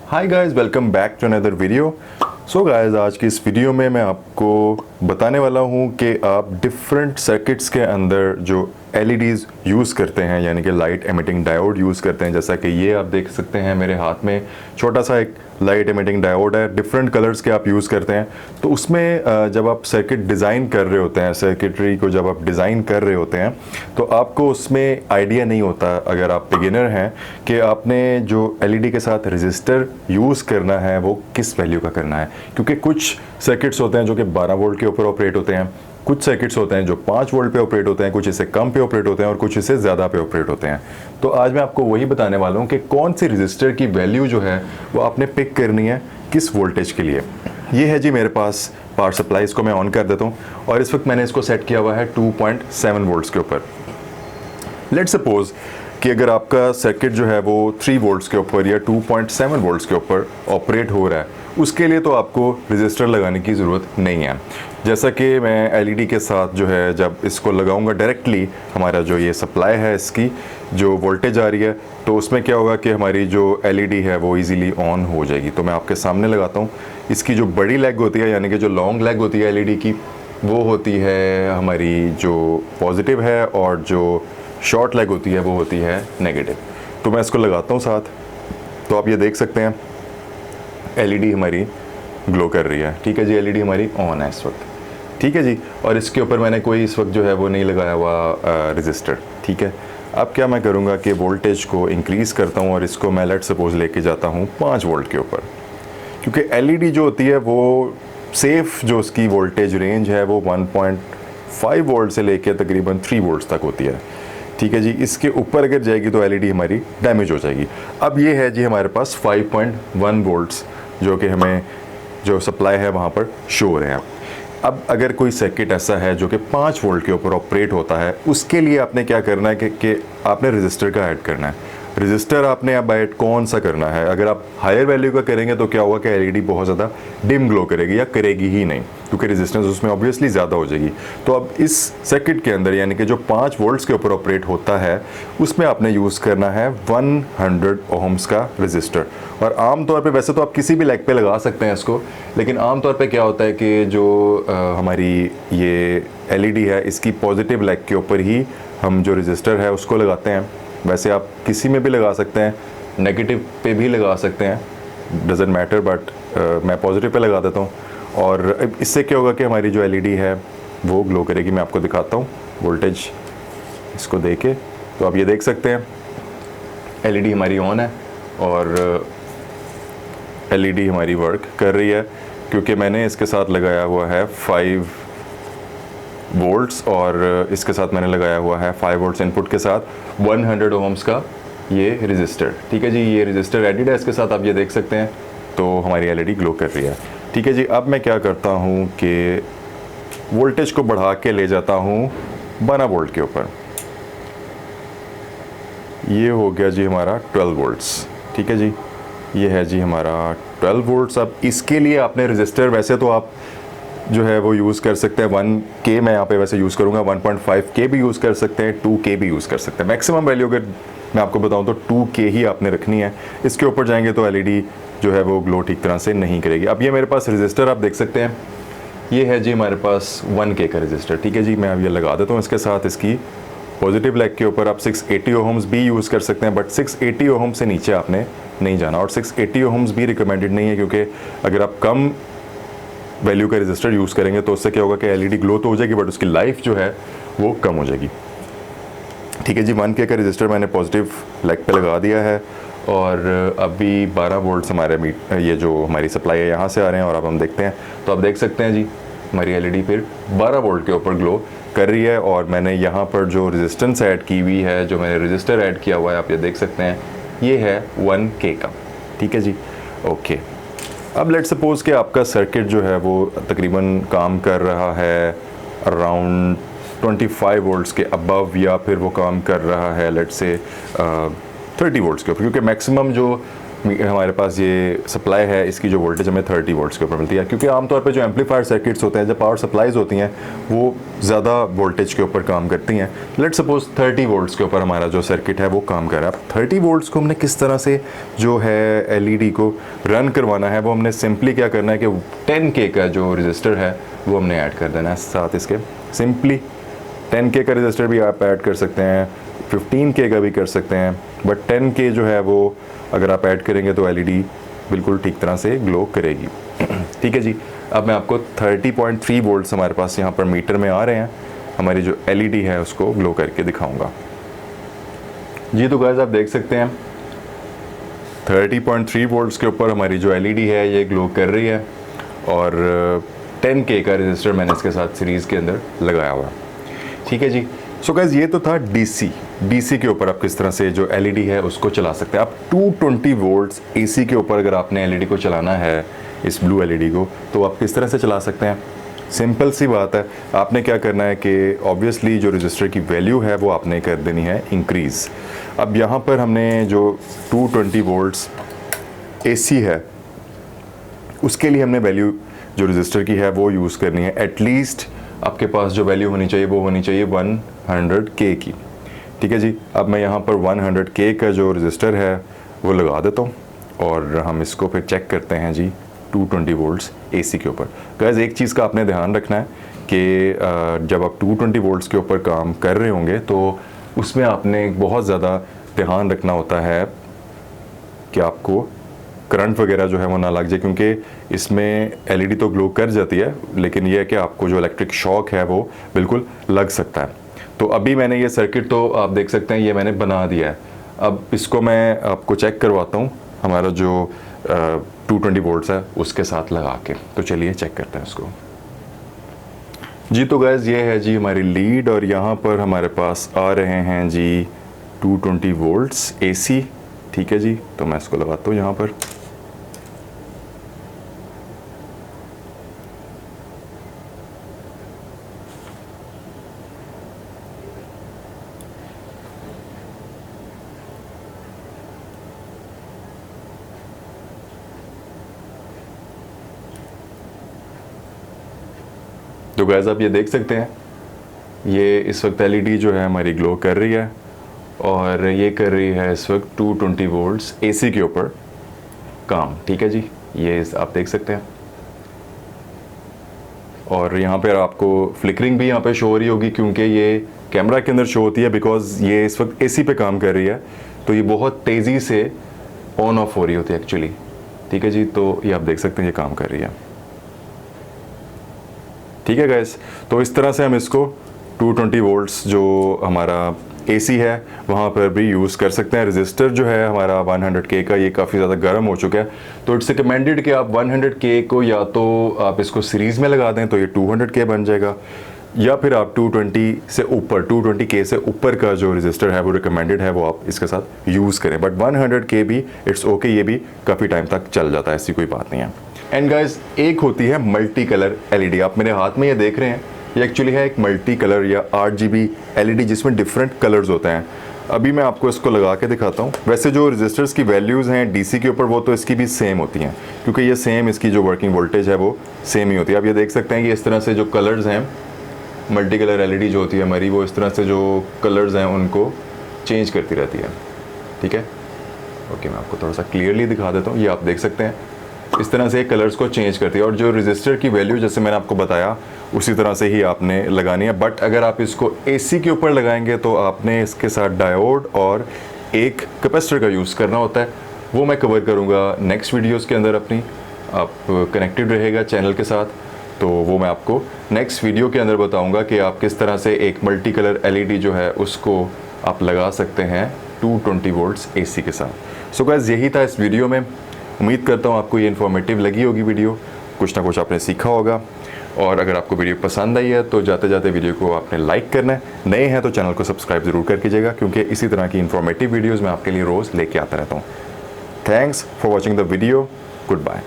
Hi guys, welcome back to another video. So guys, आज की इस वीडियो में मैं आपको बताने वाला हूं कि आप डिफरेंट सर्किट्स के अंदर जो एलईडीज़ यूज़ करते हैं, यानी कि लाइट एमिटिंग डायोड यूज़ करते हैं। जैसा कि ये आप देख सकते हैं मेरे हाथ में छोटा सा एक लाइट एमिटिंग डायोड है, डिफरेंट कलर्स के आप यूज़ करते हैं। तो उसमें जब आप सर्किट डिज़ाइन कर रहे होते हैं, सर्किटरी को जब आप डिज़ाइन कर रहे होते हैं, तो आपको उसमें आइडिया नहीं होता, अगर आप बिगिनर हैं, कि आपने जो एलईडी के साथ रजिस्टर यूज़ करना है वो किस वैल्यू का करना है। क्योंकि कुछ सर्किट्स होते हैं जो कि 12 वोल्ट के ऊपर ऑपरेट होते हैं, कुछ सर्किट्स होते हैं जो 5 वोल्ट पे ऑपरेट होते हैं, कुछ इससे कम पे ऑपरेट होते हैं और कुछ इससे ज़्यादा पे ऑपरेट होते हैं। तो आज मैं आपको वही बताने वाला हूँ कि कौन सी रजिस्टर की वैल्यू जो है वो आपने पिक करनी है किस वोल्टेज के लिए। ये है जी मेरे पास पावर सप्लाई, इसको मैं ऑन कर देता हूँ और इस वक्त मैंने इसको सेट किया हुआ है 2.7 वोल्ट्स के ऊपर। लेट्स सपोज कि अगर आपका सर्किट जो है वो 3 वोल्ट्स के ऊपर या 2.7 वोल्ट्स के ऊपर ऑपरेट हो रहा है, उसके लिए तो आपको रजिस्टर लगाने की ज़रूरत नहीं है। जैसा कि मैं एलईडी के साथ जो है जब इसको लगाऊंगा डायरेक्टली, हमारा जो ये सप्लाई है इसकी जो वोल्टेज आ रही है, तो उसमें क्या होगा कि हमारी जो एलईडी है वो इजीली ऑन हो जाएगी। तो मैं आपके सामने लगाता हूँ। इसकी जो बड़ी लेग होती है, यानी कि जो लॉन्ग लेग होती है एलईडी की, वो होती है हमारी जो पॉजिटिव है, और जो शॉर्ट लेग होती है वो होती है नेगेटिव। तो मैं इसको लगाता हूँ साथ, तो आप ये देख सकते हैं एलईडी हमारी ग्लो कर रही है। ठीक है जी, एलईडी हमारी ऑन है इस वक्त। ठीक है जी, और इसके ऊपर मैंने कोई इस वक्त जो है वो नहीं लगाया हुआ रजिस्टर। ठीक है, अब क्या मैं करूँगा कि वोल्टेज को इंक्रीज़ करता हूँ और इसको मैं लेट सपोज लेके जाता हूँ 5 वोल्ट के ऊपर, क्योंकि एलईडी जो होती है वो सेफ़ जो उसकी वोल्टेज रेंज है वो 1.5 वोल्ट से लेके तकरीबन 3 वोल्ट्स तक होती है। ठीक है जी, इसके ऊपर अगर जाएगी तो एलईडी हमारी डैमेज हो जाएगी। अब ये है जी हमारे पास 5.1 वोल्ट्स जो कि हमें जो सप्लाई है वहाँ पर शो हो रहे हैं। अब अगर कोई सर्किट ऐसा है जो कि 5 वोल्ट के ऊपर ऑपरेट होता है, उसके लिए आपने क्या करना है कि आपने रजिस्टर का ऐड करना है। रजिस्टर आपने अब ऐड कौन सा करना है। अगर आप हायर वैल्यू का करेंगे तो क्या होगा कि एलईडी बहुत ज़्यादा डिम ग्लो करेगी या करेगी ही नहीं, क्योंकि रेजिस्टेंस उसमें ऑब्वियसली ज़्यादा हो जाएगी। तो अब इस सर्किट के अंदर, यानी कि जो 5 वोल्ट्स के ऊपर ऑपरेट होता है, उसमें आपने यूज़ करना है 100 ओहम्स का रजिस्टर। और आमतौर पे वैसे तो आप किसी भी लेग पे लगा सकते हैं इसको, लेकिन आमतौर पे क्या होता है कि जो हमारी ये एलईडी है, इसकी पॉजिटिव लेग के ऊपर ही हम जो रजिस्टर है उसको लगाते हैं। वैसे आप किसी में भी लगा सकते हैं, नेगेटिव पे भी लगा सकते हैं, डजेंट मैटर, बट मैं पॉजिटिव पे लगा देता हूँ। और इससे क्या होगा कि हमारी जो एलईडी है वो ग्लो करेगी। मैं आपको दिखाता हूँ वोल्टेज इसको देके, तो आप ये देख सकते हैं एलईडी हमारी ऑन है और एलईडी हमारी वर्क कर रही है, क्योंकि मैंने इसके साथ लगाया हुआ है 5 वोल्ट्स और इसके साथ मैंने लगाया हुआ है 5 वोल्ट्स इनपुट के साथ 100 ओहम्स का ये रजिस्टर। ठीक है जी, ये रजिस्टर एडिड है इसके साथ, आप ये देख सकते हैं। तो हमारी एलईडी ग्लो कर रही है। ठीक है जी, अब मैं क्या करता हूँ कि वोल्टेज को बढ़ा के ले जाता हूँ 12 वोल्ट के ऊपर। ये हो गया जी हमारा 12 वोल्ट्स। ठीक है जी, ये है जी हमारा 12 वोल्ट्स। अब इसके लिए आपने रजिस्टर वैसे तो आप जो है वो यूज़ कर सकते हैं 1K, मैं यहाँ पे वैसे यूज़ करूँगा 1.5K भी यूज़ कर सकते हैं, 2K भी यूज़ कर सकते हैं। मैक्सिमम वैल्यू अगर मैं आपको बताऊँ तो 2K ही आपने रखनी है। इसके ऊपर जाएंगे तो एलईडी जो है वो ग्लो ठीक तरह से नहीं करेगी। अब ये मेरे पास रजिस्टर आप देख सकते हैं, ये है जी हमारे पास 1K का रजिस्टर। ठीक है जी, मैं अब ये लगा देता हूँ इसके साथ। इसकी पॉजिटिव लेग के ऊपर आप 680 ओहम्स भी यूज़ कर सकते हैं, बट 680 ओहम से नीचे आपने नहीं जाना, और 680 ओहम्स भी रिकमेंडेड नहीं है, क्योंकि अगर आप कम वैल्यू का रजिस्टर यूज़ करेंगे तो उससे क्या होगा कि एलईडी ग्लो तो हो जाएगी, बट उसकी लाइफ जो है वो कम हो जाएगी। ठीक है जी, 1K का रजिस्टर मैंने पॉजिटिव लेग पे लगा दिया है और अभी 12 वोल्ट्स हमारे ये जो हमारी सप्लाई है यहाँ से आ रहे हैं, और अब हम देखते हैं। तो आप देख सकते हैं जी हमारी एलईडी फिर 12 वोल्ट के ऊपर ग्लो कर रही है। और मैंने यहाँ पर जो रेजिस्टेंस ऐड की हुई है, जो मैंने रजिस्टर ऐड किया हुआ है, आप ये देख सकते हैं, ये है 1K का। ठीक है जी, ओके। अब लेट्स सपोज कि आपका सर्किट जो है वो तकरीबन काम कर रहा है अराउंड 25 वोल्ट्स के अबव, या फिर वो काम कर रहा है लेट्स से 30 वोल्ट्स के ऊपर, क्योंकि मैक्सिमम जो हमारे पास ये सप्लाई है, इसकी जो वोल्टेज हमें 30 वोल्ट्स के ऊपर मिलती है, क्योंकि आमतौर पे जो एम्पलीफायर सर्किट्स होते हैं, जब पावर सप्लाईज होती हैं वो ज़्यादा वोल्टेज के ऊपर काम करती हैं। लेट्स सपोज 30 वोल्ट्स के ऊपर हमारा जो सर्किट है वो काम कर रहा है। अब 30 वोल्ट्स को हमने किस तरह से जो है एलईडी को रन करवाना है, वो हमने सिंपली क्या करना है कि 10K का जो रजिस्टर है वो हमने ऐड कर देना है साथ इसके। सिंपली 10K का रजिस्टर भी आप ऐड कर सकते हैं, 15K का भी कर सकते हैं, बट 10K जो है वो अगर आप ऐड करेंगे तो एलईडी बिल्कुल ठीक तरह से ग्लो करेगी। ठीक है जी। अब मैं आपको 30.3 वोल्ट्स हमारे पास यहाँ पर मीटर में आ रहे हैं, हमारी जो एलईडी है उसको ग्लो करके दिखाऊंगा जी। तो गाइस आप देख सकते हैं 30.3 वोल्ट्स के ऊपर हमारी जो एलईडी है ये ग्लो कर रही है, और 10K का रजिस्टर मैंने इसके साथ सीरीज़ के अंदर लगाया हुआ। ठीक है जी। सो गाइस ये तो था डीसी के ऊपर आप किस तरह से जो एलईडी है उसको चला सकते हैं। आप 220 वोल्ट्स एसी के ऊपर अगर आपने एलईडी को चलाना है, इस ब्लू एलईडी को, तो आप किस तरह से चला सकते हैं। सिंपल सी बात है, आपने क्या करना है कि ऑब्वियसली जो रजिस्टर की वैल्यू है वो आपने कर देनी है इंक्रीज़। अब यहाँ पर हमने जो 220 वोल्ट्स एसी है उसके लिए हमने वैल्यू जो रजिस्टर की है वो यूज़ करनी है। एटलीस्ट आपके पास जो वैल्यू होनी चाहिए वो होनी चाहिए 100K की। ठीक है जी। अब मैं यहाँ पर 100K का जो रजिस्टर है वो लगा देता हूँ, और हम इसको फिर चेक करते हैं जी 220 वोल्ट्स एसी के ऊपर। गाइस एक चीज़ का आपने ध्यान रखना है कि जब आप 220 वोल्ट्स के ऊपर काम कर रहे होंगे तो उसमें आपने बहुत ज़्यादा ध्यान रखना होता है कि आपको करंट वगैरह जो है वो ना लग जाए, क्योंकि इसमें एलईडी तो ग्लो कर जाती है, लेकिन ये है कि आपको जो इलेक्ट्रिक शॉक है वो बिल्कुल लग सकता है। तो अभी मैंने ये सर्किट तो आप देख सकते हैं ये मैंने बना दिया है। अब इसको मैं आपको चेक करवाता हूँ हमारा जो 220 वोल्ट्स है उसके साथ लगा के। तो चलिए चेक करते हैं उसको जी। तो गैस ये है जी हमारी लीड, और यहाँ पर हमारे पास आ रहे हैं जी 220 वोल्ट्स एसी। ठीक है जी। तो मैं इसको लगाता हूँ यहाँ पर। तो गाइस आप ये देख सकते हैं ये इस वक्त एलईडी जो है हमारी ग्लो कर रही है, और ये कर रही है इस वक्त 220 वोल्ट्स एसी के ऊपर काम। ठीक है जी। ये आप देख सकते हैं, और यहाँ पर आपको फ्लिकरिंग भी यहाँ पे शो हो रही होगी, क्योंकि ये कैमरा के अंदर शो होती है बिकॉज ये इस वक्त एसी पे काम कर रही है, तो ये बहुत तेज़ी से ऑन ऑफ हो रही होती है एक्चुअली। ठीक है जी। तो ये आप देख सकते हैं ये काम कर रही है। ठीक है गाइस। तो इस तरह से हम इसको 220 वोल्ट्स जो हमारा एसी है वहाँ पर भी यूज़ कर सकते हैं। रजिस्टर जो है हमारा 100K का ये काफ़ी ज़्यादा गर्म हो चुका है, तो इट्स रिकमेंडेड कि आप 100K को या तो आप इसको सीरीज़ में लगा दें तो ये 200K बन जाएगा, या फिर आप 220 से ऊपर 220K से ऊपर का जो रजिस्टर है वो रिकमेंडेड है, वो आप इसके साथ यूज़ करें। बट 100K भी इट्स ओके, ये भी काफ़ी टाइम तक चल जाता है, ऐसी कोई बात नहीं है। एंड गाइस एक होती है मल्टी कलर एलईडी। आप मेरे हाथ में ये देख रहे हैं, ये एक्चुअली है एक मल्टी कलर या RGB एलईडी जिसमें डिफरेंट कलर्स होते हैं। अभी मैं आपको इसको लगा के दिखाता हूँ। वैसे जो रजिस्टर्स की वैल्यूज़ हैं डीसी के ऊपर वो तो इसकी भी सेम होती हैं, क्योंकि ये सेम इसकी जो वर्किंग वोल्टेज है वो सेम ही होती है। आप ये देख सकते हैं कि इस तरह से जो कलर्स हैं, मल्टी कलर एलईडी जो होती है हमारी, वो इस तरह से जो कलर्स हैं उनको चेंज करती रहती है। ठीक है। ओके, मैं आपको थोड़ा सा क्लियरली दिखा देता हूँ। ये आप देख सकते हैं इस तरह से कलर्स को चेंज करती है, और जो रजिस्टर की वैल्यू जैसे मैंने आपको बताया उसी तरह से ही आपने लगानी है। बट अगर आप इसको एसी के ऊपर लगाएंगे तो आपने इसके साथ डायोड और एक कैपेसिटर का यूज़ करना होता है, वो मैं कवर करूँगा नेक्स्ट वीडियोज़ के अंदर अपनी। आप कनेक्टेड रहेगा चैनल के साथ, तो वो मैं आपको नेक्स्ट वीडियो के अंदर बताऊँगा कि आप किस तरह से एक मल्टी कलर एलईडी जो है उसको आप लगा सकते हैं 220 वोल्ट्स एसी के साथ। सो गाइस यही था इस वीडियो में। उम्मीद करता हूँ आपको ये इन्फॉर्मेटिव लगी होगी वीडियो, कुछ ना कुछ आपने सीखा होगा। और अगर आपको वीडियो पसंद आई है तो जाते जाते वीडियो को आपने लाइक करना है, नए हैं तो चैनल को सब्सक्राइब ज़रूर कर कीजिएगा, क्योंकि इसी तरह की इन्फॉर्मेटिव वीडियोज़ मैं आपके लिए रोज़ लेके आता रहता हूँ। Thanks for watching the video. Good bye.